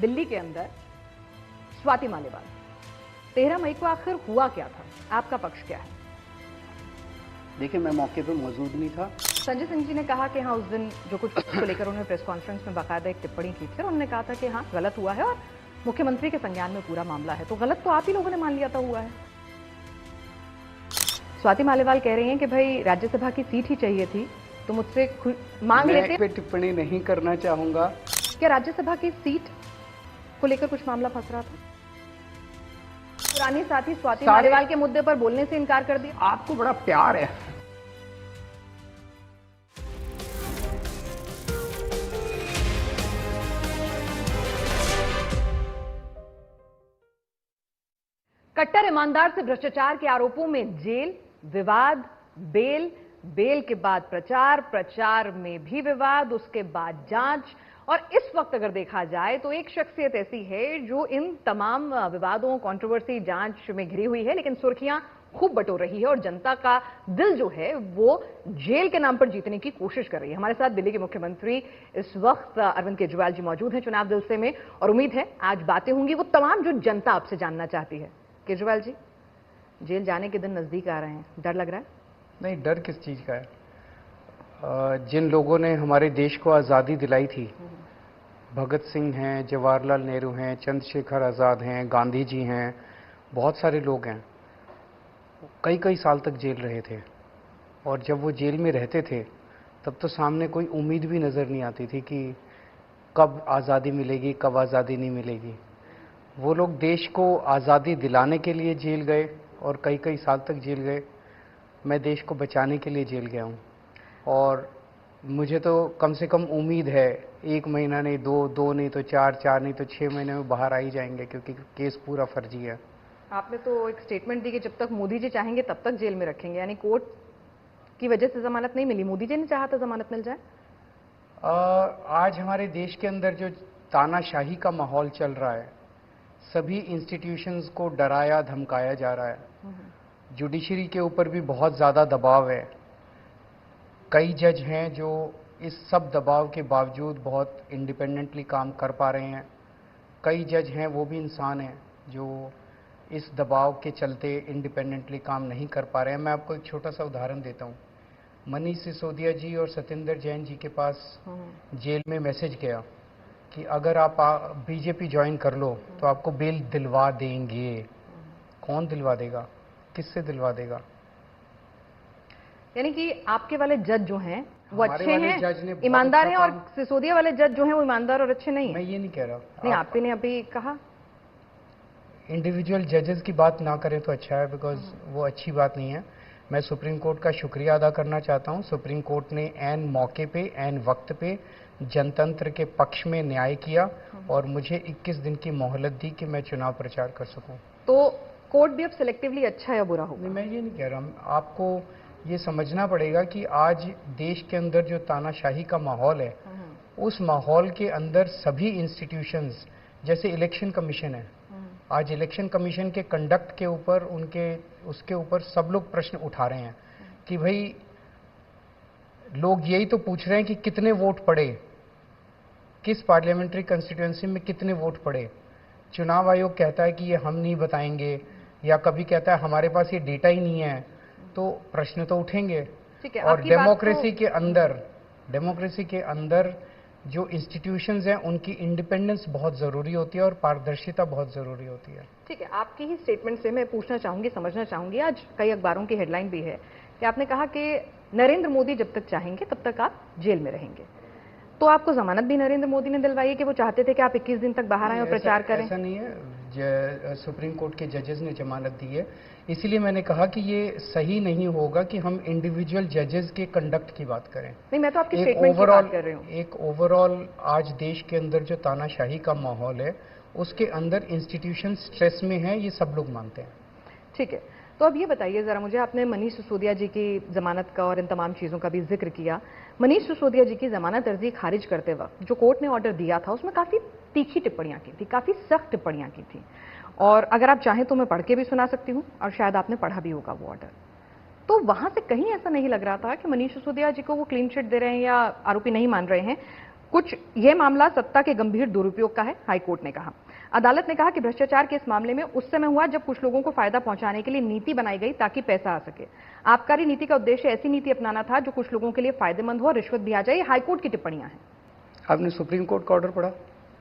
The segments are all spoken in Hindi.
दिल्ली के अंदर स्वाति मालेवाल, 13 मई को आखिर हुआ क्या था? आपका पक्ष क्या है? देखिए, मैं मौके पर मौजूद नहीं था। संजय सिंह जी ने कहा कि हाँ, उस दिन जो कुछ को लेकर उन्होंने प्रेस कॉन्फ्रेंस में बाकायदा एक टिप्पणी की थी और उन्होंने कहा था कि हाँ, गलत हुआ है और मुख्यमंत्री के संज्ञान में पूरा मामला है। तो गलत तो आप ही लोगों ने मान लिया था हुआ है। स्वाति मालेवाल कह रही हैं कि भाई राज्यसभा की सीट ही चाहिए थी, तो मुझसे मांग लेते। मैं टिप्पणी नहीं करना चाहूंगा। क्या राज्यसभा की सीट को लेकर कुछ मामला फंस रहा था? पुरानी साथी स्वाति मालेवाल के मुद्दे पर बोलने से इनकार कर दिया। आपको बड़ा प्यार है। कट्टर ईमानदार से भ्रष्टाचार के आरोपों में जेल, विवाद, बेल, बेल के बाद प्रचार, प्रचार में भी विवाद, उसके बाद जांच। और इस वक्त अगर देखा जाए तो एक शख्सियत ऐसी है जो इन तमाम विवादों, कंट्रोवर्सी, जांच में घिरी हुई है, लेकिन सुर्खियां खूब बटोर रही है और जनता का दिल जो है वो जेल के नाम पर जीतने की कोशिश कर रही है। हमारे साथ दिल्ली के मुख्यमंत्री इस वक्त अरविंद केजरीवाल जी मौजूद हैं चुनाव जलसे में, और उम्मीद है आज बातें होंगी वो तमाम जो जनता आपसे जानना चाहती है। केजरीवाल जी, जेल जाने के दिन नजदीक आ रहे हैं, डर लग रहा है? नहीं, डर किस चीज का है? जिन लोगों ने हमारे देश को आज़ादी दिलाई थी, भगत सिंह हैं, जवाहरलाल नेहरू हैं, चंद्रशेखर आज़ाद हैं, गांधी जी हैं, बहुत सारे लोग हैं, कई कई साल तक जेल रहे थे। और जब वो जेल में रहते थे तब तो सामने कोई उम्मीद भी नज़र नहीं आती थी कि कब आज़ादी मिलेगी, कब आज़ादी नहीं मिलेगी। वो लोग देश को आज़ादी दिलाने के लिए जेल गए और कई कई साल तक जेल गए। मैं देश को बचाने के लिए जेल गया हूँ और मुझे तो कम से कम उम्मीद है 1 महीना नहीं, 2 नहीं तो 4 नहीं तो 6 महीने में बाहर आ ही जाएंगे, क्योंकि केस पूरा फर्जी है। आपने तो एक स्टेटमेंट दी कि जब तक मोदी जी चाहेंगे तब तक जेल में रखेंगे, यानी कोर्ट की वजह से जमानत नहीं मिली, मोदी जी ने चाहा तो जमानत मिल जाए। आज हमारे देश के अंदर जो तानाशाही का माहौल चल रहा है, सभी इंस्टीट्यूशंस को डराया धमकाया जा रहा है। जुडिशरी के ऊपर भी बहुत ज़्यादा दबाव है। कई जज हैं जो इस सब दबाव के बावजूद बहुत इंडिपेंडेंटली काम कर पा रहे हैं। कई जज हैं वो भी इंसान हैं जो इस दबाव के चलते इंडिपेंडेंटली काम नहीं कर पा रहे हैं। मैं आपको एक छोटा सा उदाहरण देता हूँ। मनीष सिसोदिया जी और सत्येंद्र जैन जी के पास जेल में मैसेज गया कि अगर आप बीजेपी ज्वाइन कर लो तो आपको बेल दिलवा देंगे। कौन दिलवा देगा? किससे दिलवा देगा? यानी कि आपके वाले जज जो हैं वो अच्छे हैं, ईमानदार अच्छा हैं, और सिसोदिया वाले जज जो हैं वो ईमानदार और अच्छे नहीं हैं। मैं ये नहीं कह रहा। नहीं, आपने ने अभी कहा इंडिविजुअल जजेस की बात ना करें तो अच्छा है, बिकॉज वो अच्छी बात नहीं है। मैं सुप्रीम कोर्ट का शुक्रिया अदा करना चाहता हूँ। सुप्रीम कोर्ट ने ऐन मौके पे, ऐन वक्त पे जनतंत्र के पक्ष में न्याय किया और मुझे 21 दिन की मोहलत दी कि मैं चुनाव प्रचार कर सकूं। तो कोर्ट भी अब सिलेक्टिवली अच्छा या बुरा होगा? नहीं, मैं ये नहीं कह रहा। आपको ये समझना पड़ेगा कि आज देश के अंदर जो तानाशाही का माहौल है, उस माहौल के अंदर सभी इंस्टीट्यूशंस, जैसे इलेक्शन कमीशन है, आज इलेक्शन कमीशन के कंडक्ट के ऊपर उसके ऊपर सब लोग प्रश्न उठा रहे हैं कि भाई लोग यही तो पूछ रहे हैं कि कितने वोट पड़े, किस पार्लियामेंट्री कंस्टिट्यूएंसी में कितने वोट पड़े। चुनाव आयोग कहता है कि ये हम नहीं बताएंगे, या कभी कहता है हमारे पास ये डेटा ही नहीं है। तो प्रश्न तो उठेंगे। और डेमोक्रेसी के अंदर जो इंस्टीट्यूशंस हैं उनकी इंडिपेंडेंस बहुत जरूरी होती है और पारदर्शिता बहुत जरूरी होती है। ठीक है, आपकी ही स्टेटमेंट से मैं पूछना चाहूंगी, समझना चाहूंगी, आज कई अखबारों की हेडलाइन भी है कि आपने कहा कि नरेंद्र मोदी जब तक चाहेंगे तब तक आप जेल में रहेंगे। तो आपको जमानत भी नरेंद्र मोदी ने दिलवाई है कि वो चाहते थे कि आप 21 दिन तक बाहर आए और प्रचार करें? ऐसा नहीं है। सुप्रीम कोर्ट के जजेस ने जमानत दी है। इसीलिए मैंने कहा कि ये सही नहीं होगा कि हम इंडिविजुअल जजेस के कंडक्ट की बात करें। नहीं, मैं तो आपकी स्टेटमेंट की बात कर रही हूँ। एक ओवरऑल आज देश के अंदर जो तानाशाही का माहौल है, उसके अंदर इंस्टीट्यूशन स्ट्रेस में है, ये सब लोग मानते हैं। ठीक है, तो अब ये बताइए जरा मुझे, आपने मनीष सिसोदिया जी की जमानत का और इन तमाम चीजों का भी जिक्र किया। मनीष सिसोदिया जी की जमानत अर्जी खारिज करते वक्त जो कोर्ट ने ऑर्डर दिया था उसमें काफी तीखी टिप्पणियां की थी, काफी सख्त टिप्पणियां की थी, और अगर आप चाहें तो मैं पढ़ के भी सुना सकती हूँ, और शायद आपने पढ़ा भी होगा वो ऑर्डर। तो वहां से कहीं ऐसा नहीं लग रहा था कि मनीष सिसोदिया जी को वो क्लीन चिट दे रहे हैं या आरोपी नहीं मान रहे हैं। कुछ यह मामला सत्ता के गंभीर दुरुपयोग का है, हाईकोर्ट ने कहा। अदालत ने कहा कि भ्रष्टाचार के इस मामले में उस समय हुआ जब कुछ लोगों को फायदा पहुंचाने के लिए नीति बनाई गई ताकि पैसा आ सके। आबकारी नीति का उद्देश्य ऐसी नीति अपनाना था जो कुछ लोगों के लिए फायदेमंद हो और रिश्वत भी आ जाए। हाईकोर्ट की टिप्पणियां हैं। आपने सुप्रीम कोर्ट का ऑर्डर पढ़ा?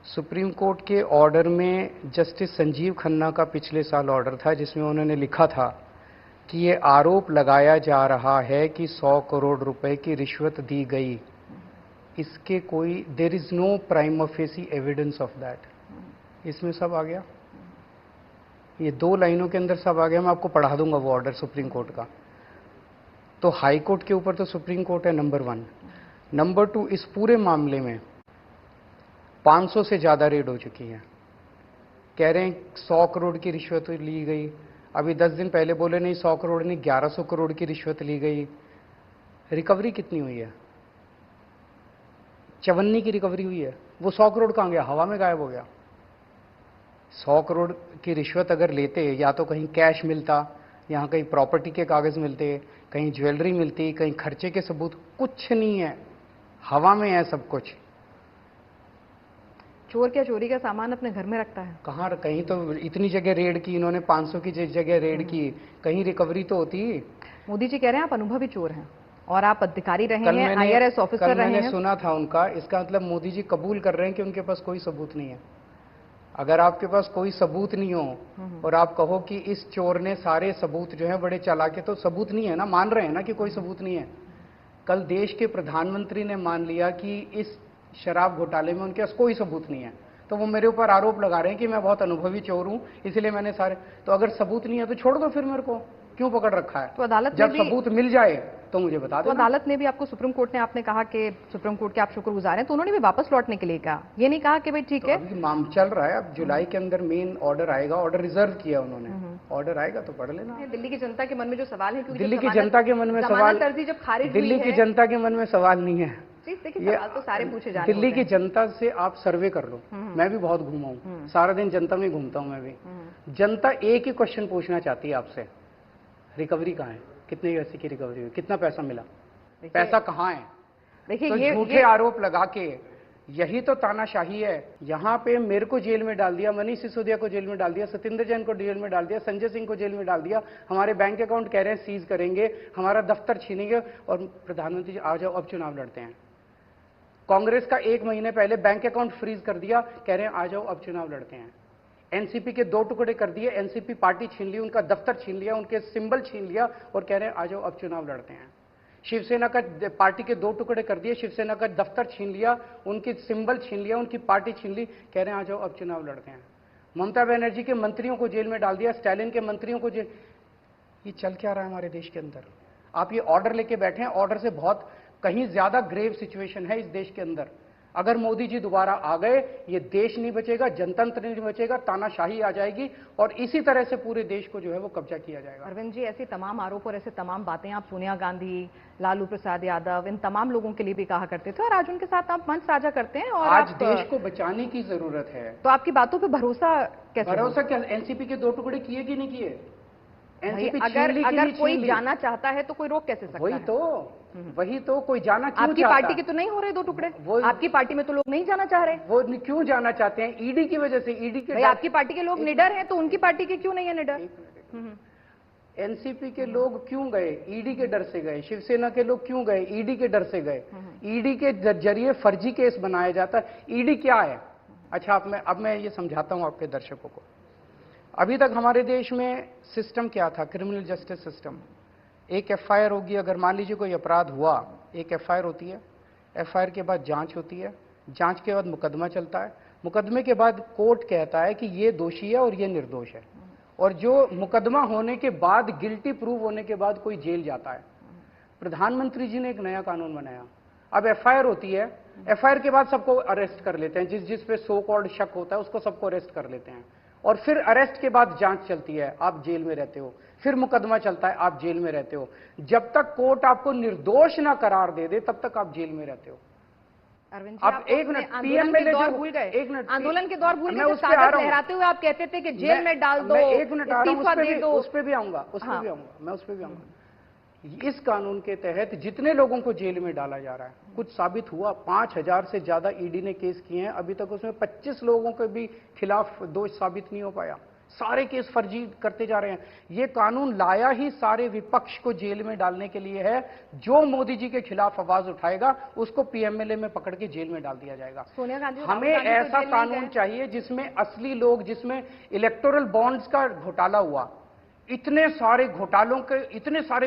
सुप्रीम कोर्ट के ऑर्डर में जस्टिस संजीव खन्ना का पिछले साल ऑर्डर था जिसमें उन्होंने लिखा था कि ये आरोप लगाया जा रहा है कि 100 करोड़ रुपए की रिश्वत दी गई। इसके कोई there is no prima facie evidence of that. इसमें सब आ गया, ये 2 लाइनों के अंदर सब आ गया। मैं आपको पढ़ा दूंगा वो ऑर्डर सुप्रीम कोर्ट का। तो हाई कोर्ट के ऊपर तो सुप्रीम कोर्ट है नंबर 1। नंबर 2, इस पूरे मामले में 500 से ज्यादा रेड हो चुकी है। कह रहे हैं 100 करोड़ की रिश्वत ली गई। अभी 10 दिन पहले बोले नहीं 100 करोड़ नहीं 1100 करोड़ की रिश्वत ली गई। रिकवरी कितनी हुई है? 54 की रिकवरी हुई है। वो 100 करोड़ कहां गया? हवा में गायब हो गया। 100 करोड़ की रिश्वत अगर लेते या तो कहीं कैश मिलता, यहां कहीं प्रॉपर्टी के कागज मिलते, कहीं ज्वेलरी मिलती, कहीं खर्चे के सबूत। कुछ नहीं है, हवा में है सब कुछ। चोर क्या चोरी का सामान अपने घर में रखता है? कहाँ? कहीं तो इतनी जगह रेड की इन्होंने, 500 की जगह रेड की, कहीं रिकवरी तो होती। मोदी जी कह रहे हैं आप अनुभवी चोर हैं और आप अधिकारी रहे हैं, IRS ऑफिसर रहे हैं। मैंने सुना था उनका, इसका मतलब मोदी जी कबूल कर रहे हैं कि उनके पास कोई सबूत नहीं है। अगर आपके पास कोई सबूत नहीं हो और आप कहो कि इस चोर ने सारे सबूत जो है बड़े चालाक, तो सबूत नहीं है ना, मान रहे हैं ना कि कोई सबूत नहीं है। कल देश के प्रधानमंत्री ने मान लिया कि इस शराब घोटाले में उनके पास कोई सबूत नहीं है, तो वो मेरे ऊपर आरोप लगा रहे हैं कि मैं बहुत अनुभवी चोर हूं इसलिए मैंने सारे। तो अगर सबूत नहीं है तो छोड़ दो, फिर मेरे को क्यों पकड़ रखा है? तो अदालत जब सबूत मिल जाए तो मुझे बता दो। तो अदालत ने भी आपको, सुप्रीम कोर्ट ने, आपने कहा कि सुप्रीम कोर्ट के आप शुक्रगुजार हैं, तो उन्होंने भी वापस लौटने के लिए कहा, ये नहीं कहा कि भाई ठीक है। अभी मामला चल रहा है, अब जुलाई के अंदर मेन ऑर्डर आएगा। ऑर्डर रिजर्व किया उन्होंने, ऑर्डर आएगा तो पढ़ लेना। दिल्ली की जनता के मन में जो सवाल है, क्योंकि दिल्ली की जनता के मन में सवाल, जब खारिज दिल्ली की जनता के मन में सवाल नहीं है। देखिए सवाल तो सारे पूछे जाने दिल्ली की जनता से आप सर्वे कर लो। मैं भी बहुत घूमा हूँ, सारा दिन जनता में घूमता हूँ मैं भी। जनता एक ही क्वेश्चन पूछना चाहती है आपसे, रिकवरी कहाँ है? कितने पैसे की रिकवरी हुई? कितना पैसा मिला? पैसा कहाँ है? देखिए, तो ये झूठे आरोप लगा के, यही तो तानाशाही है। यहाँ पे मेरे को जेल में डाल दिया, मनीष सिसोदिया को जेल में डाल दिया, सत्येंद्र जैन को जेल में डाल दिया, संजय सिंह को जेल में डाल दिया। हमारे बैंक अकाउंट कह रहे हैं सीज करेंगे, हमारा दफ्तर छीनेंगे, और प्रधानमंत्री जी आ जाओ अब चुनाव लड़ते हैं। कांग्रेस का 1 महीने पहले बैंक अकाउंट फ्रीज कर दिया, कह रहे हैं आ जाओ अब चुनाव लड़ते हैं। एनसीपी के 2 टुकड़े कर दिए, एनसीपी पार्टी छीन ली, उनका दफ्तर छीन लिया, उनके सिंबल छीन लिया, और कह रहे हैं आ जाओ अब चुनाव लड़ते हैं। शिवसेना का पार्टी के 2 टुकड़े कर दिए, शिवसेना का दफ्तर छीन लिया, उनकी सिंबल छीन लिया, उनकी पार्टी छीन ली, कह रहे हैं आ जाओ अब चुनाव लड़ते हैं। ममता बनर्जी के मंत्रियों को जेल में डाल दिया, स्टालिन के मंत्रियों को जेल। ये चल क्या रहा है हमारे देश के अंदर? आप ये ऑर्डर लेके बैठे हैं, ऑर्डर से बहुत कहीं ज्यादा ग्रेव सिचुएशन है इस देश के अंदर। अगर मोदी जी दोबारा आ गए, ये देश नहीं बचेगा, जनतंत्र नहीं बचेगा, तानाशाही आ जाएगी, और इसी तरह से पूरे देश को जो है वो कब्जा किया जाएगा। अरविंद जी, ऐसे तमाम आरोप और ऐसे तमाम बातें आप सोनिया गांधी, लालू प्रसाद यादव, इन तमाम लोगों के लिए भी कहा करते थे, और आज उनके साथ आप मंच साझा करते हैं। और आज देश को बचाने की जरूरत है, तो आपकी बातों पर भरोसा कैसे? भरोसा क्या? एनसीपी के 2 टुकड़े किए कि नहीं किए? अगर कोई जाना चाहता है तो कोई रोक कैसे सकता है? वही तो कोई जाना क्यों आपकी पार्टी के तो नहीं हो रहे 2 टुकड़े? आपकी पार्टी में तो लोग नहीं जाना चाह रहे। वो क्यों जाना चाहते हैं? ईडी की वजह से। ईडी के, आपकी पार्टी के लोग निडर हैं, तो उनकी पार्टी के क्यों नहीं है निडर? एनसीपी के लोग क्यों गए? ईडी के डर से गए। शिवसेना के लोग क्यों गए? ईडी के डर से गए। ईडी के जरिए फर्जी केस बनाया जाता है। ईडी क्या है? अच्छा, अब मैं ये समझाता हूं आपके दर्शकों को। अभी तक हमारे देश में सिस्टम क्या था? Criminal justice system. एक एफआईआर होगी, अगर मान लीजिए कोई अपराध हुआ, एक एफआईआर होती है, एफआईआर के बाद जांच होती है, जांच के बाद मुकदमा चलता है, मुकदमे के बाद कोर्ट कहता है कि ये दोषी है और ये निर्दोष है, और जो मुकदमा होने के बाद, गिल्टी प्रूव होने के बाद कोई जेल जाता है। प्रधानमंत्री जी ने एक नया कानून बनाया। अब एफआईआर होती है, एफआईआर के बाद सबको अरेस्ट कर लेते हैं, जिस पे सो कॉल्ड शक होता है उसको सबको अरेस्ट कर लेते हैं, और फिर अरेस्ट के बाद जांच चलती है, आप जेल में रहते हो, फिर मुकदमा चलता है, आप जेल में रहते हो। जब तक कोर्ट आपको निर्दोष ना करार दे दे तब तक आप जेल में रहते हो। अरविंद जी, आप एक मिनट, आंदोलन के दौर भूल गए? एक मिनट, आंदोलन के दौर भूल गए? कागज लहराते हुए आप कहते थे कि जेल में डाल दो, एक मिनट आ रहा हूं, इस्तीफा दे दो। उस पे भी आऊंगा, मैं उस पे भी आऊंगा। इस कानून के तहत जितने लोगों को जेल में डाला जा रहा है, कुछ साबित हुआ? 5000 से ज्यादा ईडी ने केस किए हैं, अभी तक उसमें 25 लोगों के भी खिलाफ दोष साबित नहीं हो पाया। सारे केस फर्जी करते जा रहे हैं। ये कानून लाया ही सारे विपक्ष को जेल में डालने के लिए है। जो मोदी जी के खिलाफ आवाज उठाएगा उसको पीएमएलए में पकड़ के जेल में डाल दिया जाएगा। सोनिया गांधी, हमें ऐसा कानून चाहिए जिसमें असली लोग, जिसमें इलेक्टोरल बॉन्ड्स का घोटाला हुआ, इतने सारे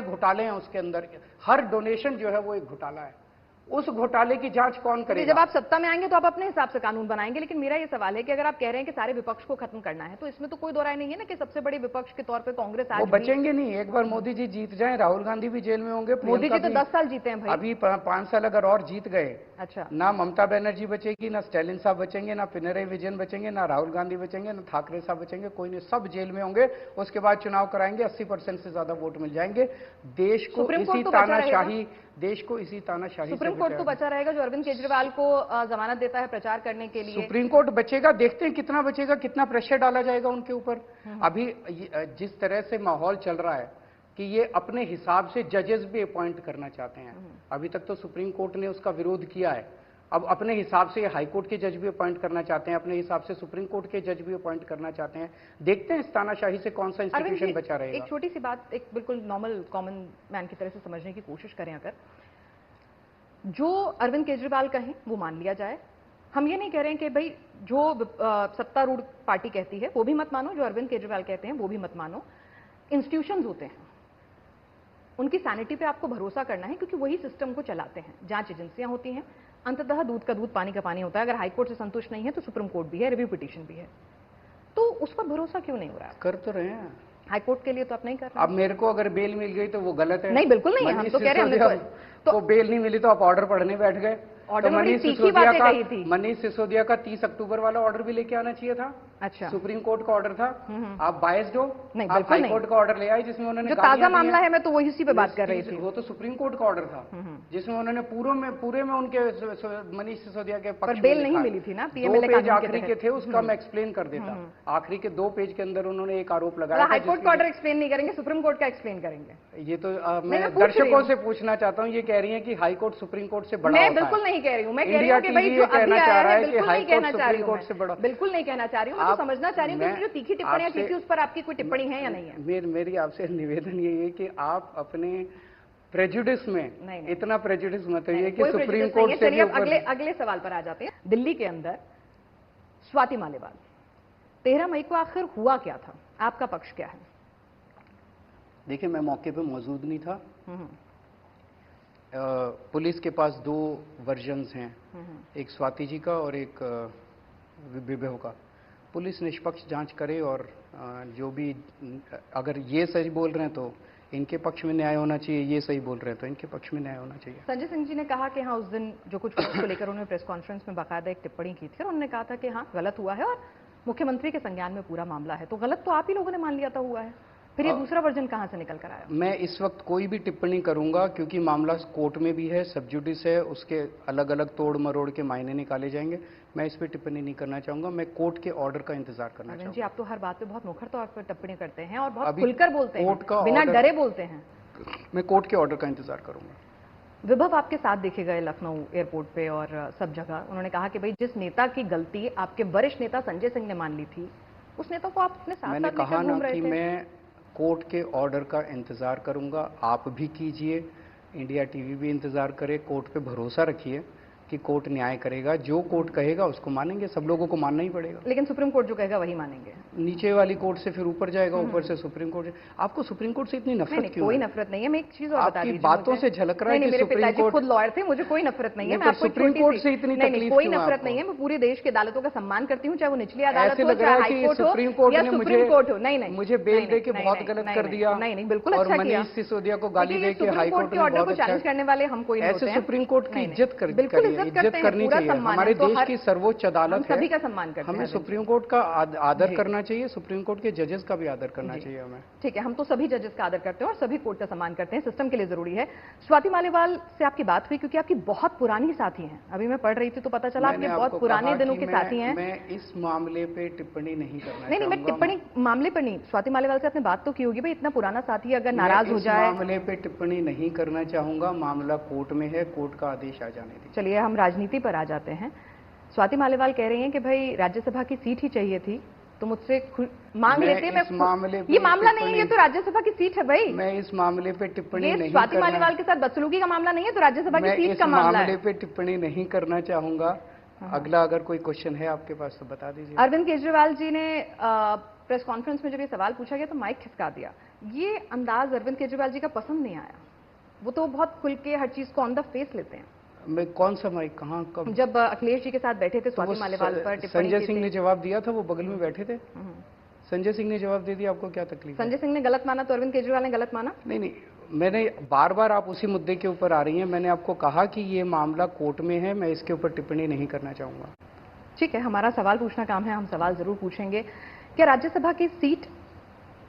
घोटाले हैं उसके अंदर, हर डोनेशन जो है वो एक घोटाला है। उस घोटाले की जांच कौन करेगा? जब आप सत्ता में आएंगे तो आप अपने हिसाब से कानून बनाएंगे, लेकिन मेरा ये सवाल है कि अगर आप कह रहे हैं कि सारे विपक्ष को खत्म करना है, तो इसमें तो कोई दो राय नहीं है ना कि सबसे बड़े विपक्ष के तौर पे कांग्रेस आज वो बचेंगे नहीं। एक बार मोदी जी जीत जाएं, राहुल गांधी भी जेल में होंगे। मोदी जी तो 10 साल जीते हैं भाई। अभी 5 साल अगर और जीत गए, अच्छा, ना ममता बनर्जी बचेगी, ना स्टालिन साहब बचेंगे, ना पिनरई विजयन बचेंगे, ना राहुल गांधी बचेंगे, ना ठाकरे साहब बचेंगे, कोई नहीं, सब जेल में होंगे। उसके बाद चुनाव कराएंगे, 80% से ज्यादा वोट मिल जाएंगे। देश को इसी तानाशाही सुप्रीम कोर्ट तो बचा रहेगा जो अरविंद केजरीवाल को जमानत देता है प्रचार करने के लिए। सुप्रीम कोर्ट बचेगा, देखते हैं कितना बचेगा, कितना प्रेशर डाला जाएगा उनके ऊपर। अभी जिस तरह से माहौल चल रहा है कि ये अपने हिसाब से जजेस भी अपॉइंट करना चाहते हैं। अभी तक तो सुप्रीम कोर्ट ने उसका विरोध किया है, अब अपने हिसाब से हाई कोर्ट के जज भी अपॉइंट करना चाहते हैं, अपने हिसाब से सुप्रीम कोर्ट के जज भी अपॉइंट करना चाहते हैं। देखते हैं इस तानाशाही से कौन सा इंस्टीट्यूशन बचा रहेगा। एक छोटी सी बात, एक बिल्कुल नॉर्मल कॉमन मैन की तरह से समझने की कोशिश करें। अगर जो अरविंद केजरीवाल कहें वो मान लिया जाए, हम ये नहीं कह रहे हैं कि भाई जो सत्तारूढ़ पार्टी कहती है वो भी मत मानो, जो अरविंद केजरीवाल कहते हैं वो भी मत मानो। इंस्टीट्यूशंस होते हैं, उनकी सैनिटी पे आपको भरोसा करना है, क्योंकि वही सिस्टम को चलाते हैं। जांच एजेंसियां होती हैं, अंततः दूध का दूध पानी का पानी होता है। अगर हाईकोर्ट से संतुष्ट नहीं है तो सुप्रीम कोर्ट भी है, रिव्यू पिटीशन भी है, तो उस पर भरोसा क्यों नहीं हो रहा है? कर तो रहे हैं हाईकोर्ट के लिए तो आप नहीं कर रहे। अब मेरे को अगर बेल मिल गई तो वो गलत है? नहीं, बिल्कुल नहीं। हम तो कह रहे हैं तो बेल नहीं मिली तो आप ऑर्डर पढ़ने बैठ गए। ऑर्डर में बड़ी तीखी बातें कही थी। मनीष सिसोदिया का 30 अक्टूबर वाला ऑर्डर भी लेके आना चाहिए था। अच्छा, सुप्रीम कोर्ट का ऑर्डर था। आप बायस्ड हो? नहीं, आप हाई कोर्ट का ऑर्डर ले आए जिसमें उन्होंने जो ताजा मामला है, मैं तो वही उसी पे बात कर रही थी। वो तो सुप्रीम कोर्ट का ऑर्डर था जिसमें उन्होंने पूरे में उनके मनीष सिसोदिया के पक्ष में बेल नहीं मिली थी ना। 2 पेज आखिरी के थे, उसका मैं एक्सप्लेन कर देता। आखिरी के 2 पेज के अंदर उन्होंने एक आरोप लगाया। हाई कोर्ट का ऑर्डर एक्सप्लेन नहीं करेंगे, सुप्रीम कोर्ट का एक्सप्लेन करेंगे। ये तो मैं दर्शकों से पूछना चाहता हूँ। ये कह रही है कि हाई कोर्ट सुप्रीम कोर्ट से बड़ा होता है। मैं बिल्कुल नहीं कह रही हूँ। मैं कह रही हूँ कि भाई जो अभी आया है बिल्कुल नहीं कहना चाह रही हूँ, बिल्कुल नहीं कहना चाह रही हूँ। मैं तो समझना चाह रही हूँ कि जो तीखी टिप्पणियां की थी उस पर आपकी कोई टिप्पणी है या नहीं है? मेरी आपसे निवेदन ये है कि आप अपने प्रेजुडिस में इतना प्रेजुडिस मत होइए कि सुप्रीम कोर्ट से भी ऊपर। अगले सवाल पर आ जाते हैं। दिल्ली के अंदर स्वाति मालीवाल, 13 मई को आखिर हुआ क्या था? आपका पक्ष क्या है? देखिए, मैं मौके पे मौजूद नहीं था। पुलिस के पास 2 वर्जन्स हैं, एक स्वाति जी का और एक विभव का। पुलिस निष्पक्ष जांच करे और जो भी, अगर ये सही बोल रहे हैं तो इनके पक्ष में न्याय होना चाहिए, ये सही बोल रहे हैं तो इनके पक्ष में न्याय होना चाहिए। संजय सिंह जी ने कहा कि हाँ, उस दिन जो कुछ हुआ उसको लेकर उन्होंने प्रेस कॉन्फ्रेंस में बाकायदा एक टिप्पणी की थी और उन्होंने कहा था कि हाँ, गलत हुआ है और मुख्यमंत्री के संज्ञान में पूरा मामला है। तो गलत तो आप ही लोगों ने मान लिया था हुआ है, फिर ये दूसरा वर्जन कहां से निकल कर आया? मैं इस वक्त कोई भी टिप्पणी करूंगा क्योंकि मामला कोर्ट में भी है, सब जुडिस है, उसके अलग अलग तोड़ मरोड़ के मायने निकाले जाएंगे। मैं इस पे टिप्पणी नहीं करना चाहूंगा। मैं कोर्ट के ऑर्डर का इंतजार करना चाहूंगा। जी, आप तो हर बात पे बहुत मुखर तौर पर टिप्पणी करते हैं और बहुत खुलकर बोलते हैं, बिना डरे बोलते हैं। मैं कोर्ट के ऑर्डर का इंतजार करूंगा। विभव आपके साथ देखे गए लखनऊ एयरपोर्ट पे और सब जगह। उन्होंने कहा कि भाई जिस नेता की गलती आपके वरिष्ठ नेता संजय सिंह ने मान ली थी, उस नेता को आप अपने साथ मैंने कहा ना कि मैं कोर्ट के ऑर्डर का इंतजार करूंगा। आप भी कीजिए, इंडिया टीवी भी इंतजार करे। कोर्ट पे भरोसा रखिए कि कोर्ट न्याय करेगा। जो कोर्ट कहेगा उसको मानेंगे, सब लोगों को मानना ही पड़ेगा। लेकिन सुप्रीम कोर्ट जो कहेगा वही मानेंगे। नीचे वाली कोर्ट से फिर ऊपर जाएगा, ऊपर से सुप्रीम कोर्ट से। आपको सुप्रीम कोर्ट से इतनी नफरत क्यों? कोई नफरत नहीं है। मैं एक चीज और बता दीजिए, बातों से झलक रहा है कि सुप्रीम कोर्ट खुद लॉयर थे, मुझे कोई नफरत नहीं है। मैं आपको सुप्रीम कोर्ट से इतनी तकलीफ कोई नफरत नहीं है। मैं पूरे देश की अदालतों का सम्मान करती हूँ, चाहे वो निचली अदालत हो, चाहे हाई कोर्ट हो, सुप्रीम कोर्ट या ने सुप्रीम कोर्ट हो। नहीं नहीं, मुझे बेल दे के बहुत गलत कर दिया। नहीं, बिल्कुल अच्छा किया। मनीष सिसोदिया को गाली दे के हाई कोर्ट के ऑर्डर को चैलेंज करने वाले हम कोई नहीं होते हैं। सुप्रीम कोर्ट की इज्जत कर, बिल्कुल इज्जत करते हैं, करनी पूरा चाहिए। सम्मान हमारे है, तो देश की सर्वोच्च अदालत है, सभी का सम्मान करते हैं। हमें सुप्रीम कोर्ट का आदर करना चाहिए, सुप्रीम कोर्ट के जजेस का भी आदर करना चाहिए हमें। ठीक है, हम तो सभी जजेस का आदर करते हैं और सभी कोर्ट का सम्मान करते हैं, सिस्टम के लिए जरूरी है। स्वाति मालीवाल से आपकी बात हुई क्योंकि आपकी बहुत पुरानी साथी हैं, अभी मैं पढ़ रही थी तो पता चला आपके बहुत पुराने दिनों के साथी हैं। मैं इस मामले पे टिप्पणी नहीं करना नहीं, मैं टिप्पणी मामले पर नहीं, स्वाति मालीवाल से आपने बात तो की होगी, भाई इतना पुराना साथी अगर नाराज हो जाए। मामले पे टिप्पणी नहीं करना चाहूंगा, मामला कोर्ट में है, कोर्ट का आदेश आ जाने दीजिए। चलिए हम राजनीति पर आ जाते हैं। स्वाति मालीवाल कह रही हैं कि भाई राज्यसभा की सीट ही चाहिए थी, तो मुझसे मांग लेते। मैं इस मामले ये मामला नहीं है, ये तो राज्यसभा की सीट है भाई। मैं इस मामले पे टिप्पणी नहीं स्वाति मालीवाल के साथ बदसलूकी का मामला नहीं है, तो राज्यसभा की सीट का मामला है। मामले पे टिप्पणी नहीं करना चाहूंगा। अगला अगर कोई क्वेश्चन है आपके पास तो बता दीजिए। अरविंद केजरीवाल जी ने प्रेस कॉन्फ्रेंस में जब ये सवाल पूछा गया तो माइक खिसका दिया। ये अंदाज अरविंद केजरीवाल जी का पसंद नहीं आया। वो तो बहुत खुल के हर चीज को ऑन द फेस लेते हैं। मैं कौन सा माइक कहाँ कब? जब अखिलेश जी के साथ बैठे थे स्वाति मालीवाल पर टिप्पणी संजय सिंह ने जवाब दिया था, वो बगल में बैठे थे। संजय सिंह ने जवाब दे दिया, आपको क्या तकलीफ? संजय सिंह ने गलत माना तो अरविंद केजरीवाल ने गलत माना? नहीं, मैंने बार बार आप उसी मुद्दे के ऊपर आ रही हैं। मैंने आपको कहा कि ये मामला कोर्ट में है, मैं इसके ऊपर टिप्पणी नहीं करना चाहूंगा। ठीक है, हमारा सवाल पूछना काम है, हम सवाल जरूर पूछेंगे। क्या राज्यसभा की सीट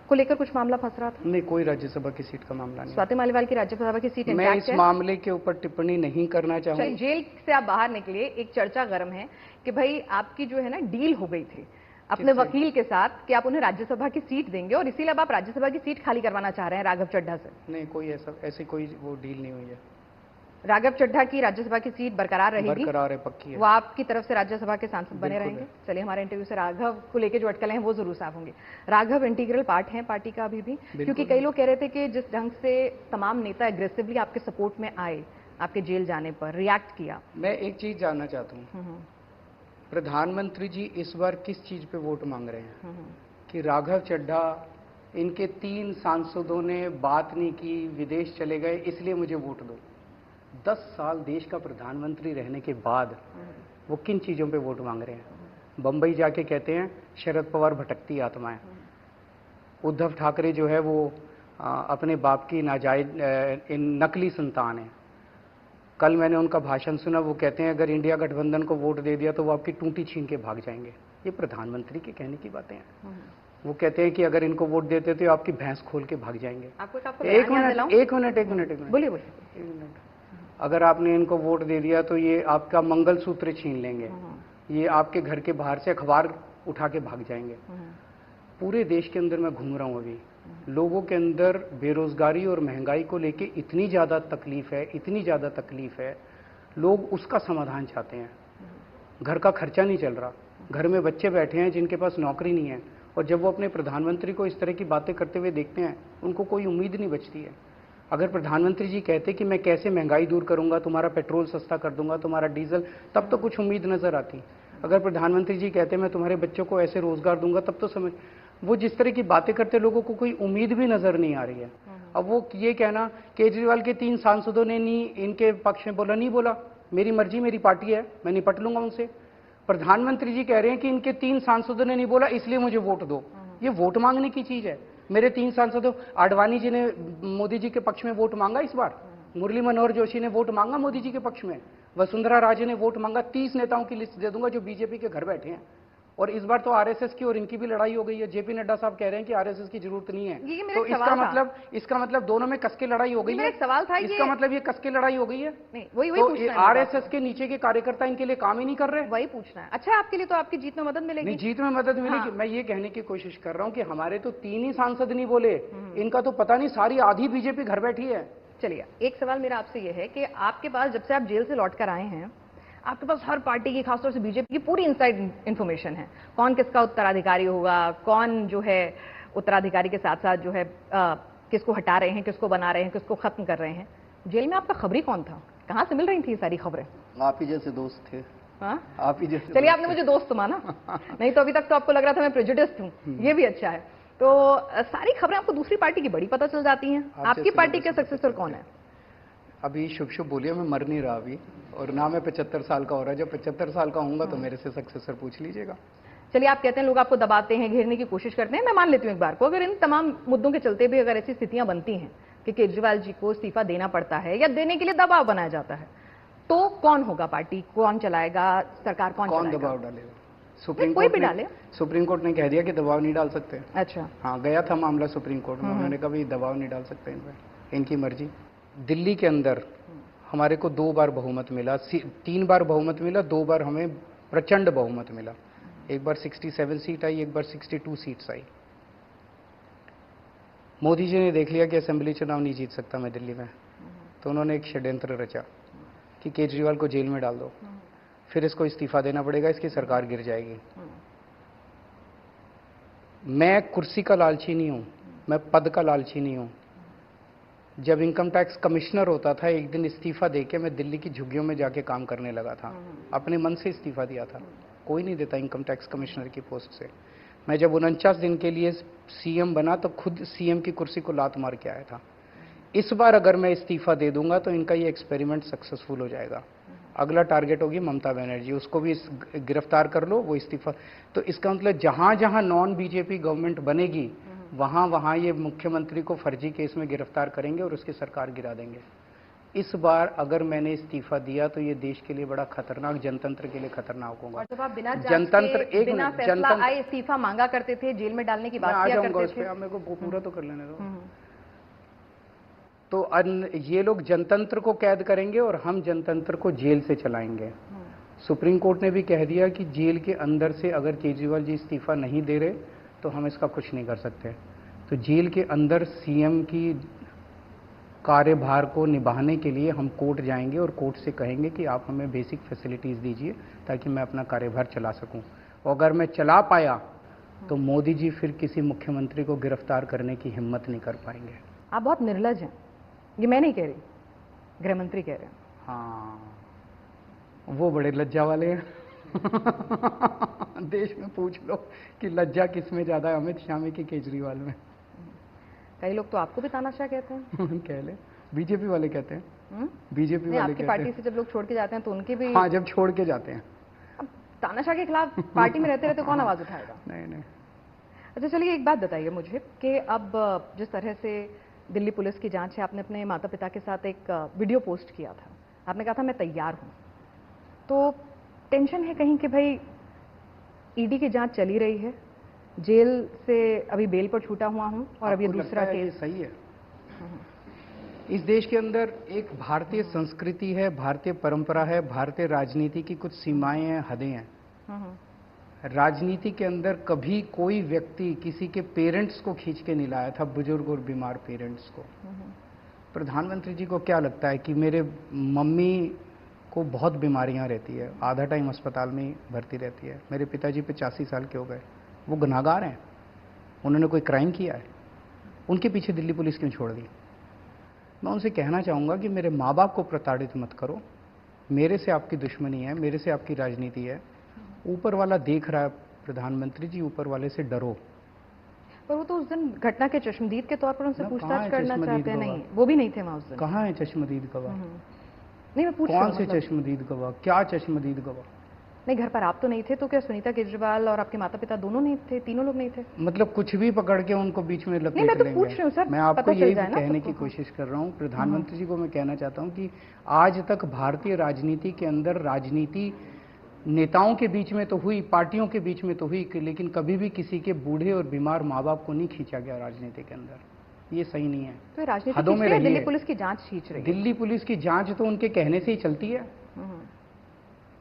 को लेकर कुछ मामला फंस रहा था? नहीं, कोई राज्यसभा की सीट का मामला नहीं। स्वाति मालीवाल की राज्यसभा की सीट मैं इस मामले के ऊपर टिप्पणी नहीं करना चाहूंगा। जेल से आप बाहर निकले, एक चर्चा गर्म है कि भाई आपकी जो है ना डील हो गई थी अपने वकील के साथ कि आप उन्हें राज्यसभा की सीट देंगे और इसीलिए अब आप राज्यसभा की सीट खाली करवाना चाह रहे हैं राघव चड्ढा से। नहीं, कोई ऐसी कोई वो डील नहीं हुई है। राघव चड्ढा की राज्यसभा की सीट बरकरार रहेगी? बरकरार है, पक्की है। वो आपकी तरफ से राज्यसभा के सांसद बने रहेंगे? चलिए, हमारे इंटरव्यू से राघव को लेकर जो अटकलें हैं वो जरूर साफ होंगे। राघव इंटीग्रल पार्ट है पार्टी का अभी भी, क्योंकि कई लोग कह रहे थे कि जिस ढंग से तमाम नेता एग्रेसिवली आपके सपोर्ट में आए आपके जेल जाने पर, रिएक्ट किया। मैं एक चीज जानना चाहता हूँ, प्रधानमंत्री जी इस बार किस चीज पे वोट मांग रहे हैं? कि राघव चड्ढा, इनके 3 सांसदों ने बात नहीं की, विदेश चले गए, इसलिए मुझे वोट दो। 10 साल देश का प्रधानमंत्री रहने के बाद वो किन चीजों पे वोट मांग रहे हैं? बंबई जाके कहते हैं शरद पवार भटकती आत्मा है। उद्धव ठाकरे जो है वो अपने बाप की नाजायज नकली संतान है। कल मैंने उनका भाषण सुना, वो कहते हैं अगर इंडिया गठबंधन को वोट दे दिया तो वो आपकी टूटी छीन के भाग जाएंगे। ये प्रधानमंत्री के कहने की बातें हैं। वो कहते हैं कि अगर इनको वोट देते तो आपकी भैंस खोल के भाग जाएंगे। एक मिनट बोलिए। अगर आपने इनको वोट दे दिया तो ये आपका मंगलसूत्र छीन लेंगे, ये आपके घर के बाहर से अखबार उठा के भाग जाएंगे। पूरे देश के अंदर मैं घूम रहा हूँ, अभी लोगों के अंदर बेरोजगारी और महंगाई को लेके इतनी ज़्यादा तकलीफ है, लोग उसका समाधान चाहते हैं। घर का खर्चा नहीं चल रहा, घर में बच्चे बैठे हैं जिनके पास नौकरी नहीं है, और जब वो अपने प्रधानमंत्री को इस तरह की बातें करते हुए देखते हैं, उनको कोई उम्मीद नहीं बचती है। अगर प्रधानमंत्री जी कहते कि मैं कैसे महंगाई दूर करूंगा, तुम्हारा पेट्रोल सस्ता कर दूंगा, तुम्हारा डीजल, तब तो कुछ उम्मीद नजर आती। अगर प्रधानमंत्री जी कहते मैं तुम्हारे बच्चों को ऐसे रोजगार दूंगा, तब तो समझ। वो जिस तरह की बातें करते, लोगों को कोई उम्मीद भी नजर नहीं आ रही है। अब वो ये कहना केजरीवाल के 3 सांसदों ने नहीं इनके पक्ष में बोला, नहीं बोला, मेरी मर्जी, मेरी पार्टी है, मैं निपट लूंगा उनसे। प्रधानमंत्री जी कह रहे हैं कि इनके 3 सांसदों ने नहीं बोला इसलिए मुझे वोट दो। ये वोट मांगने की चीज है। मेरे 3 सांसदों, आडवाणी जी ने मोदी जी के पक्ष में वोट मांगा इस बार, मुरली मनोहर जोशी ने वोट मांगा मोदी जी के पक्ष में, वसुंधरा राजे ने वोट मांगा। 30 नेताओं की लिस्ट दे दूंगा जो बीजेपी के घर बैठे हैं। और इस बार तो आरएसएस की और इनकी भी लड़ाई हो गई है। जेपी नड्डा साहब कह रहे हैं कि आरएसएस की जरूरत नहीं है, तो इसका मतलब दोनों में कसके लड़ाई हो गई है। सवाल था इसका मतलब ये कसके लड़ाई हो गई है। वही तो आरएसएस के नीचे के कार्यकर्ता इनके लिए काम ही नहीं कर रहे। वही पूछना है। अच्छा, आपके लिए तो आपकी जीत में मदद मिलेगी? नहीं, जीत में मदद मिलेगी। मैं ये कहने की कोशिश कर रहा हूँ कि हमारे तो 3 ही सांसद नहीं बोले, इनका तो पता नहीं सारी आधी बीजेपी घर बैठी है। चलिए, एक सवाल मेरा आपसे यह है कि आपके पास जब से आप जेल से लौट कर आए हैं, आपके पास हर पार्टी की, खासतौर से बीजेपी की पूरी इनसाइड इंफॉर्मेशन है। कौन किसका उत्तराधिकारी होगा, कौन जो है उत्तराधिकारी के साथ साथ जो है किसको हटा रहे हैं, किसको बना रहे हैं, किसको खत्म कर रहे हैं। जेल में आपका खबरी कौन था? कहाँ से मिल रही थी सारी खबरें? आप ही जैसे दोस्त थे। आप ही जैसे। चलिए, आपने मुझे दोस्त माना। नहीं तो अभी तक तो आपको लग रहा था मैं प्रेजुडिस्ड हूँ। ये भी अच्छा है। तो सारी खबरें आपको दूसरी पार्टी की बड़ी पता चल जाती हैं। आपकी पार्टी के सक्सेसर कौन है? अभी शुभ बोलिए, मैं मर नहीं रहा अभी, और ना मैं 75 साल का हो रहा है। जब 75 साल का होऊंगा तो मेरे से सक्सेसर पूछ लीजिएगा। चलिए, आप कहते हैं लोग आपको दबाते हैं, घेरने की कोशिश करते हैं। मैं मान लेती हूँ एक बार को, अगर इन तमाम मुद्दों के चलते भी अगर ऐसी स्थितियां बनती हैं कि केजरीवाल जी को इस्तीफा देना पड़ता है या देने के लिए दबाव बनाया जाता है, तो कौन होगा पार्टी, कौन चलाएगा, सरकार कौन चलाएगा? दबाव डालेगा? कोई भी डाले। सुप्रीम कोर्ट ने कह दिया कि दबाव नहीं डाल सकते। अच्छा, हाँ, गया था मामला सुप्रीम कोर्ट में, उन्होंने कहा भी दबाव नहीं डाल सकते इन पर, इनकी मर्जी। दिल्ली के अंदर हमारे को 2 बार बहुमत मिला, 3 बार बहुमत मिला, 2 बार हमें प्रचंड बहुमत मिला। एक बार 67 सीट आई, एक बार 62 सीट्स आई। मोदी जी ने देख लिया कि असेंबली चुनाव नहीं जीत सकता मैं दिल्ली में, तो उन्होंने एक षड्यंत्र रचा कि केजरीवाल को जेल में डाल दो, फिर इसको इस्तीफा देना पड़ेगा, इसकी सरकार गिर जाएगी। मैं कुर्सी का लालची नहीं हूं, मैं पद का लालची नहीं हूं। जब इनकम टैक्स कमिश्नर होता था, एक दिन इस्तीफा देके मैं दिल्ली की झुग्गियों में जाके काम करने लगा था, अपने मन से इस्तीफा दिया था। कोई नहीं देता इनकम टैक्स कमिश्नर की पोस्ट से। मैं जब 49 दिन के लिए सीएम बना तो खुद सीएम की कुर्सी को लात मार के आया था। इस बार अगर मैं इस्तीफा दे दूंगा तो इनका ये एक्सपेरिमेंट सक्सेसफुल हो जाएगा। अगला टारगेट होगी ममता बनर्जी, उसको भी गिरफ्तार कर लो, वो इस्तीफा। तो इसका मतलब जहां जहां नॉन बीजेपी गवर्नमेंट बनेगी वहां वहां ये मुख्यमंत्री को फर्जी केस में गिरफ्तार करेंगे और उसकी सरकार गिरा देंगे। इस बार अगर मैंने इस्तीफा दिया तो ये देश के लिए बड़ा खतरनाक, जनतंत्र के लिए खतरनाक होगा। और जब आप बिना जनतंत्र एक बिना फैसला आए इस्तीफा मांगा करते थे, जेल में डालने की बात किया करते थे। आप मेरे को पूरा तो कर लेने दो। तो ये लोग जनतंत्र को कैद करेंगे और हम जनतंत्र को जेल से चलाएंगे। सुप्रीम कोर्ट ने भी कह दिया कि जेल के अंदर से अगर केजरीवाल जी इस्तीफा नहीं दे रहे तो हम इसका कुछ नहीं कर सकते। तो जेल के अंदर सीएम की कार्यभार को निभाने के लिए हम कोर्ट जाएंगे और कोर्ट से कहेंगे कि आप हमें बेसिक फैसिलिटीज दीजिए ताकि मैं अपना कार्यभार चला सकूं। और अगर मैं चला पाया तो मोदी जी फिर किसी मुख्यमंत्री को गिरफ्तार करने की हिम्मत नहीं कर पाएंगे। आप बहुत निर्लज हैं, ये मैं नहीं कह रही, गृह मंत्री कह रहे हैं। हाँ, वो बड़े लज्जा वाले हैं। देश में पूछ लो कि लज्जा किस में ज्यादा है, अमित शाह में कि केजरीवाल में। कई लोग तो आपको भी तानाशाह कहते हैं। कह ले, बीजेपी वाले कहते हैं। बीजेपी वाले आपकी पार्टी से जब लोग छोड़ के जाते हैं तो उनके भी। हाँ, जब छोड़ के जाते हैं। अब तानाशाह के खिलाफ पार्टी में रहते रहते कौन आवाज उठाएगा? नहीं। अच्छा, चलिए एक बात बताइए मुझे कि अब जिस तरह से दिल्ली पुलिस की जांच है, आपने अपने माता पिता के साथ एक वीडियो पोस्ट किया था, आपने कहा था मैं तैयार हूं, तो टेंशन है कहीं कि भाई ईडी की जांच चली रही है, जेल से अभी बेल पर छूटा हुआ हूं और अब ये दूसरा केस। सही है। इस देश के अंदर एक भारतीय संस्कृति है, भारतीय परंपरा है, भारतीय राजनीति की कुछ सीमाएं हैं, हदें हैं। राजनीति के अंदर कभी कोई व्यक्ति किसी के पेरेंट्स को खींच के नहीं लाया था, बुजुर्ग और बीमार पेरेंट्स को। प्रधानमंत्री जी को क्या लगता है कि मेरे मम्मी को बहुत बीमारियां रहती है, आधा टाइम अस्पताल में ही भर्ती रहती है, मेरे पिताजी 85 साल के हो गए, वो गुनाहगार हैं, उन्होंने कोई क्राइम किया है, उनके पीछे दिल्ली पुलिस क्यों छोड़ दी? मैं उनसे कहना चाहूँगा कि मेरे माँ बाप को प्रताड़ित मत करो, मेरे से आपकी दुश्मनी है, मेरे से आपकी राजनीति है, ऊपर वाला देख रहा है। प्रधानमंत्री जी, ऊपर वाले से डरो। पर वो तो उस दिन घटना के चश्मदीद के तौर पर उनसे पूछताछ करना चाहते हैं। नहीं, वो भी नहीं थे वहाँ उस दिन। कहाँ है चश्मदीद गवाह? नहीं, मैं पूछ रहा हूं, कौन से चश्मदीद गवाह? क्या चश्मदीद गवाह? नहीं, घर पर आप तो नहीं थे, तो क्या सुनीता केजरीवाल और आपके माता पिता दोनों नहीं थे? तीनों लोग नहीं थे? मतलब कुछ भी पकड़ के उनको बीच में लपेट लेंगे। मैं तो पूछ रही हूं सर, मैं आपको यही कहने की कोशिश कर रहा हूँ। प्रधानमंत्री जी को मैं कहना चाहता हूँ कि आज तक भारतीय राजनीति के अंदर राजनीति नेताओं के बीच में तो हुई, पार्टियों के बीच में तो हुई, लेकिन कभी भी किसी के बूढ़े और बीमार माँ बाप को नहीं खींचा गया राजनीति के अंदर। ये सही नहीं है। तो राजनीति में दिल्ली पुलिस की जांच खींच रही है। दिल्ली पुलिस की जांच तो उनके कहने से ही चलती है।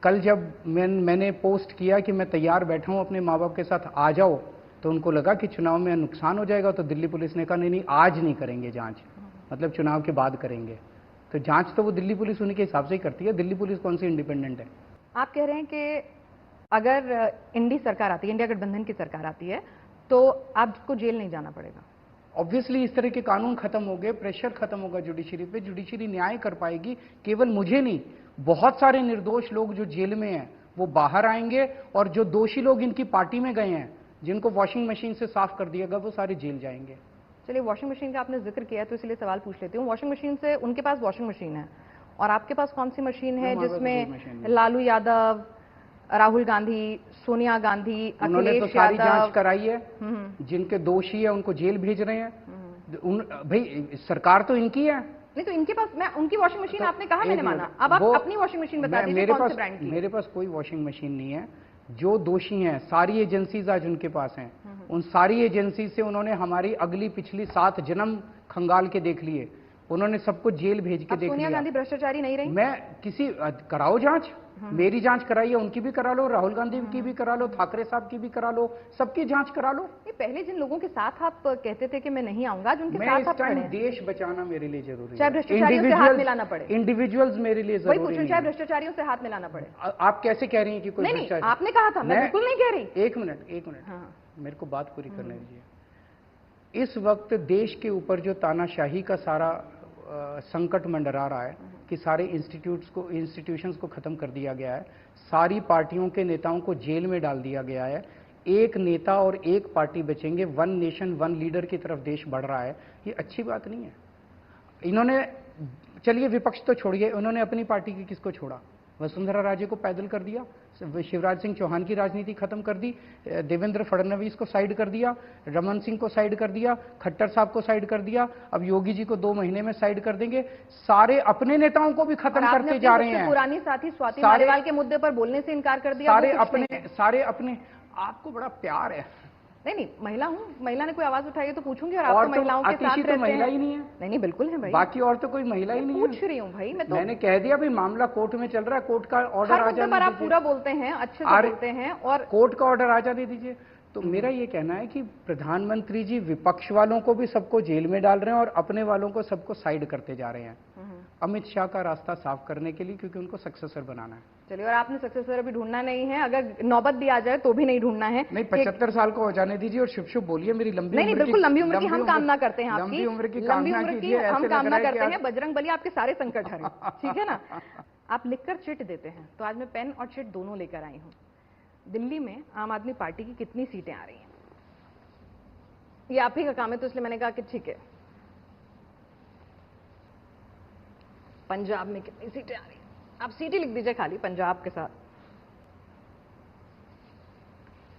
कल जब मैंने पोस्ट किया कि मैं तैयार बैठा हूं अपने माँ बाप के साथ, आ जाओ, तो उनको लगा कि चुनाव में नुकसान हो जाएगा, तो दिल्ली पुलिस ने कहा नहीं, आज नहीं करेंगे जांच, मतलब चुनाव के बाद करेंगे। तो जांच तो वो दिल्ली पुलिस उन्हीं के हिसाब से ही करती है। दिल्ली पुलिस कौन सी इंडिपेंडेंट है? आप कह रहे हैं कि अगर इंडी सरकार आती है, इंडिया गठबंधन की सरकार आती है, तो आपको जेल नहीं जाना पड़ेगा। ऑब्वियसली इस तरह के कानून खत्म हो गए, प्रेशर खत्म होगा जुडिशरी पे, जुडिशरी न्याय कर पाएगी। केवल मुझे नहीं, बहुत सारे निर्दोष लोग जो जेल में हैं वो बाहर आएंगे, और जो दोषी लोग इनकी पार्टी में गए हैं, जिनको वॉशिंग मशीन से साफ कर दिया गया, वो सारे जेल जाएंगे। चलिए, वॉशिंग मशीन का आपने जिक्र किया तो इसलिए सवाल पूछ लेती हूँ। वॉशिंग मशीन से, उनके पास वॉशिंग मशीन है और आपके पास कौन सी मशीन है जिसमें लालू यादव, राहुल गांधी, सोनिया गांधी, अखिलेश यादव, सारी जांच कराई है, जिनके दोषी है उनको जेल भेज रहे हैं। भाई सरकार तो इनकी है, नहीं तो इनके पास, मैं उनकी वॉशिंग मशीन, आपने कहा, मैंने माना, अब आप अपनी वॉशिंग मशीन बता दीजिए कौन से ब्रांड की। मेरे पास कोई वॉशिंग मशीन नहीं है। जो दोषी हैं सारी एजेंसीज आज उनके पास हैं, उन सारी एजेंसी से उन्होंने हमारी अगली पिछली 7 जन्म खंगाल के देख लिए, उन्होंने सबको जेल भेज के देख लिया। सोनिया गांधी भ्रष्टाचारी नहीं रही? मैं किसी कराओ जांच, मेरी जांच कराई है, उनकी भी करा लो, राहुल गांधी की भी करा लो, ठाकरे साहब की भी करा लो, सबकी जांच करा लो। ये पहले जिन लोगों के साथ आप कहते थे कि मैं नहीं आऊंगा, जिनके साथ आप खड़े हैं, देश बचाना मेरे लिए जरूरी है, चाहे भ्रष्टाचारियों से हाथ मिलाना पड़े, इंडिविजुअल्स मेरे लिए जरूरी है, चाहे भ्रष्टाचारियों से हाथ मिलाना पड़े। आप कैसे कह रही हैं कि कोई नहीं, आपने कहा था, मैं बिल्कुल नहीं कह रही। एक मिनट, मेरे को बात पूरी करने दीजिए। इस वक्त देश के ऊपर जो तानाशाही का सारा संकट मंडरा रहा है कि सारे इंस्टीट्यूशंस को खत्म कर दिया गया है, सारी पार्टियों के नेताओं को जेल में डाल दिया गया है, एक नेता और एक पार्टी बचेंगे, वन नेशन वन लीडर की तरफ देश बढ़ रहा है, ये अच्छी बात नहीं है। इन्होंने, चलिए विपक्ष तो छोड़िए, उन्होंने अपनी पार्टी की किसको छोड़ा? वसुंधरा राजे को पैदल कर दिया, शिवराज सिंह चौहान की राजनीति खत्म कर दी, देवेंद्र फडणवीस को साइड कर दिया, रमन सिंह को साइड कर दिया, खट्टर साहब को साइड कर दिया, अब योगी जी को 2 महीने में साइड कर देंगे। सारे अपने नेताओं को भी खत्म करते जा रहे हैं। पुरानी साथी स्वाति मालीवाल के मुद्दे पर बोलने से इनकार कर दिया। सारे अपने, आपको बड़ा प्यार है। नहीं, महिला हूँ, महिला ने कोई आवाज उठाई है तो पूछूंगी, और आप तो महिलाओं के साथ रहते हैं। महिला ही नहीं है। नहीं, बिल्कुल है भाई, बाकी और तो कोई महिला ही नहीं है। पूछ रही हूँ भाई मैं तो। मैंने कह दिया भाई, मामला कोर्ट में चल रहा है, कोर्ट का ऑर्डर आ जाने दीजिए। आप पूरा बोलते हैं, अच्छे से बोलते हैं, और कोर्ट का ऑर्डर आ जाने दीजिए। तो मेरा ये कहना है कि प्रधानमंत्री जी विपक्ष वालों को भी सबको जेल में डाल रहे हैं और अपने वालों को सबको साइड करते जा रहे हैं, अमित शाह का रास्ता साफ करने के लिए, क्योंकि उनको सक्सेसर बनाना है। चलिए, और आपने सक्सेसर अभी ढूंढना नहीं है, अगर नौबत भी आ जाए तो भी नहीं ढूंढना है। नहीं, 75 साल को हो जाने दीजिए और शुभ शुभ बोलिए। मेरी लंबी नहीं, बिल्कुल लंबी उम्र की हम कामना करते हैं, आपकी लंबी उम्र की हम कामना कामना करते हैं। बजरंग बली आपके सारे संकट हरे, ठीक है ना। आप लिखकर चिट देते हैं, तो आज मैं पेन और चिट दोनों लेकर आई हूँ। दिल्ली में आम आदमी पार्टी की कितनी सीटें आ रही हैं? ये आप ही का काम है, तो इसलिए मैंने कहा कि ठीक है। पंजाब में कितनी सीटें आ रही हैं? आप सीटें लिख दीजिए खाली पंजाब के साथ।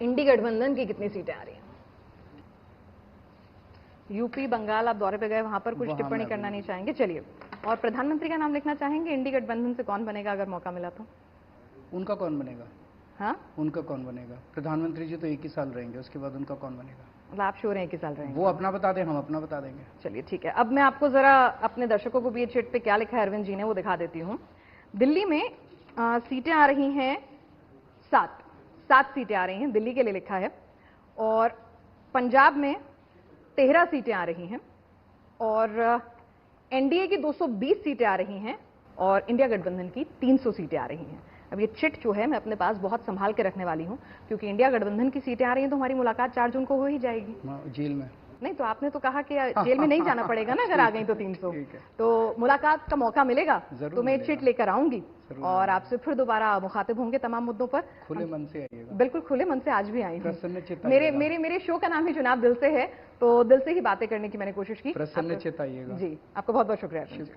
इंडी गठबंधन की कितनी सीटें आ रही हैं? यूपी, बंगाल आप दौरे पे गए, वहां पर कुछ टिप्पणी करना नहीं चाहेंगे? चलिए, और प्रधानमंत्री का नाम लिखना चाहेंगे? इंडी गठबंधन से कौन बनेगा अगर मौका मिला तो? उनका कौन बनेगा? हाँ, उनका कौन बनेगा? प्रधानमंत्री जी तो 1 ही साल रहेंगे, उसके बाद उनका कौन बनेगा? मतलब आप श्योर हैं 1 ही साल रहेंगे? वो अपना बता दें, हम अपना बता देंगे। चलिए ठीक है। अब मैं आपको जरा अपने दर्शकों को भी ये चिट पे क्या लिखा है अरविंद जी ने वो दिखा देती हूँ। दिल्ली में सीटें आ रही हैं 7 सीटें आ रही हैं, दिल्ली के लिए लिखा है। और पंजाब में 13 सीटें आ रही हैं, और एनडीए की 220 सीटें आ रही हैं, और इंडिया गठबंधन की 300 सीटें आ रही हैं। अब ये चिट जो है मैं अपने पास बहुत संभाल के रखने वाली हूँ, क्योंकि इंडिया गठबंधन की सीटें आ रही हैं तो हमारी मुलाकात 4 जून को हो ही जाएगी। जेल में नहीं, तो आपने तो कहा कि जेल में नहीं जाना पड़ेगा ना, अगर आ गई तो 300, तो मुलाकात का मौका मिलेगा, तो मैं चिट लेकर आऊंगी और आपसे फिर दोबारा मुखातिब होंगे तमाम मुद्दों पर। खुले मन से आइएगा। बिल्कुल खुले मन से आज भी आई हूँ। मेरे शो का नाम ही चुनाव दिल से है, तो दिल से ही बातें करने की मैंने कोशिश की। प्रसन्न चित आइएगा। जी, आपका बहुत बहुत शुक्रिया।